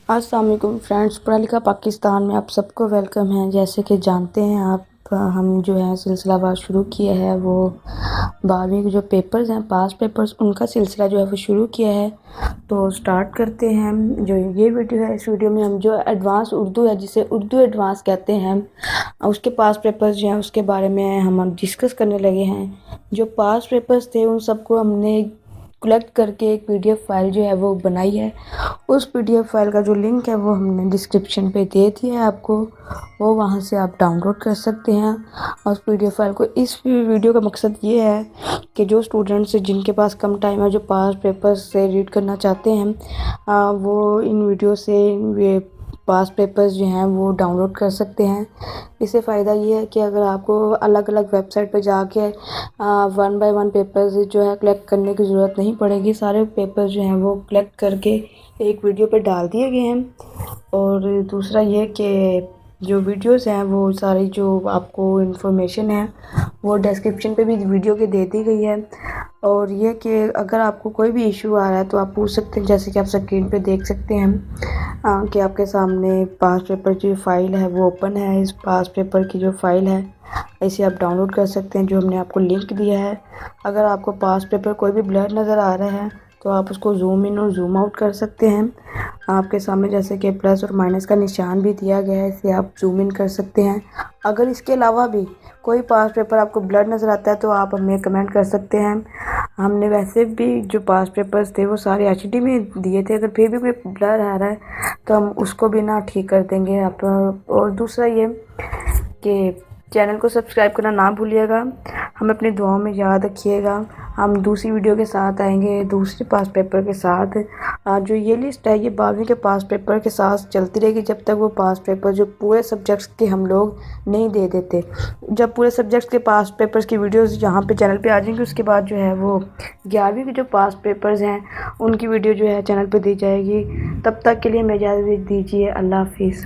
السلام علیکم فرینڈس، پڑھا لکھا پاکستان میں آپ سب کو ویلکم ہے۔ جیسے کہ جانتے ہیں آپ، ہم جو ہے سلسلہ بات شروع کیا ہے وہ 12ویں کے جو پیپرز ہیں، پاس پیپرز، ان کا سلسلہ جو ہے وہ شروع کیا ہے۔ تو سٹارٹ کرتے ہیں۔ جو یہ ویڈیو ہے، اس ویڈیو میں ہم جو ایڈوانس اردو ہے، جسے اردو ایڈوانس کہتے ہیں، اس کے پاس پیپرز جو ہیں اس کے بارے میں ہم ڈسکس کرنے لگے ہیں۔ جو پاس پیپرز تھے ان سب کو ہم نے کلیکٹ کر کے ایک PDF فائل جو ہے وہ بنائی ہے۔ اس PDF فائل کا جو لنک ہے وہ ہم نے ڈسکرپشن پہ دے دیا ہے آپ کو، وہ وہاں سے آپ ڈاؤن لوڈ کر سکتے ہیں۔ اور اس PDF فائل کو، اس ویڈیو کا مقصد یہ ہے کہ جو اسٹوڈنٹس جن کے پاس کم ٹائم ہے، جو پاس پیپرز سے ریڈ کرنا چاہتے ہیں، وہ ان ویڈیو سے پاس پیپرز جو ہیں وہ ڈاؤن لوڈ کر سکتے ہیں۔ اس سے فائدہ یہ ہے کہ اگر آپ کو الگ الگ ویب سائٹ پہ جا کے 1 بائی 1 پیپرز جو ہے کلیکٹ کرنے کی ضرورت نہیں پڑے گی۔ سارے پیپرز جو ہیں وہ کلیکٹ کر کے ایک ویڈیو پہ ڈال دیے گئے ہیں۔ اور دوسرا یہ کہ جو ویڈیوز ہیں وہ ساری جو آپ کو انفارمیشن ہے وہ ڈسکرپشن پہ بھی ویڈیو کے دے دی گئی ہے۔ اور یہ کہ اگر آپ کو کوئی بھی ایشو آ رہا ہے تو آپ پوچھ سکتے ہیں، جیسے کہ آپ سکرین پہ دیکھ سکتے ہیں کہ آپ کے سامنے پاس پیپر کی فائل ہے وہ اوپن ہے۔ اس پاس پیپر کی جو فائل ہے اسے آپ ڈاؤن لوڈ کر سکتے ہیں، جو ہم نے آپ کو لنک دیا ہے۔ اگر آپ کو پاس پیپر کوئی بھی بلر نظر آ رہا ہے تو آپ اس کو زوم ان اور زوم آؤٹ کر سکتے ہیں۔ آپ کے سامنے جیسے کہ پلس اور مائنس کا نشان بھی دیا گیا ہے، اسے آپ زوم ان کر سکتے ہیں۔ اگر اس کے علاوہ بھی کوئی پاس پیپر آپ کو بلر نظر آتا ہے تو آپ ہمیں کمنٹ کر سکتے ہیں۔ ہم نے ویسے بھی جو پاس پیپرز تھے وہ سارے HD میں دیے تھے، اگر پھر بھی کوئی بلر آ رہا ہے تو ہم اس کو بھی نہ ٹھیک کر دیں گے آپ۔ اور دوسرا یہ کہ چینل کو سبسکرائب کرنا نہ بھولیے گا، ہمیں اپنی دعاؤں میں یاد رکھیے گا۔ ہم دوسری ویڈیو کے ساتھ آئیں گے، دوسرے پاس پیپر کے ساتھ۔ جو یہ لسٹ ہے یہ 12ویں کے پاس پیپر کے ساتھ چلتی رہے گی جب تک وہ پاس پیپر جو پورے سبجیکٹس کے ہم لوگ نہیں دے دیتے۔ جب پورے سبجیکٹس کے پاس پیپرز کی ویڈیوز یہاں پہ چینل پہ آ جائیں گی، اس کے بعد جو ہے وہ 11ویں کے جو پاس پیپرز ہیں ان کی ویڈیو جو ہے چینل پہ دی جائے گی۔ تب تک کے لیے ہمیں اجازت دیجیے۔ اللہ حافظ۔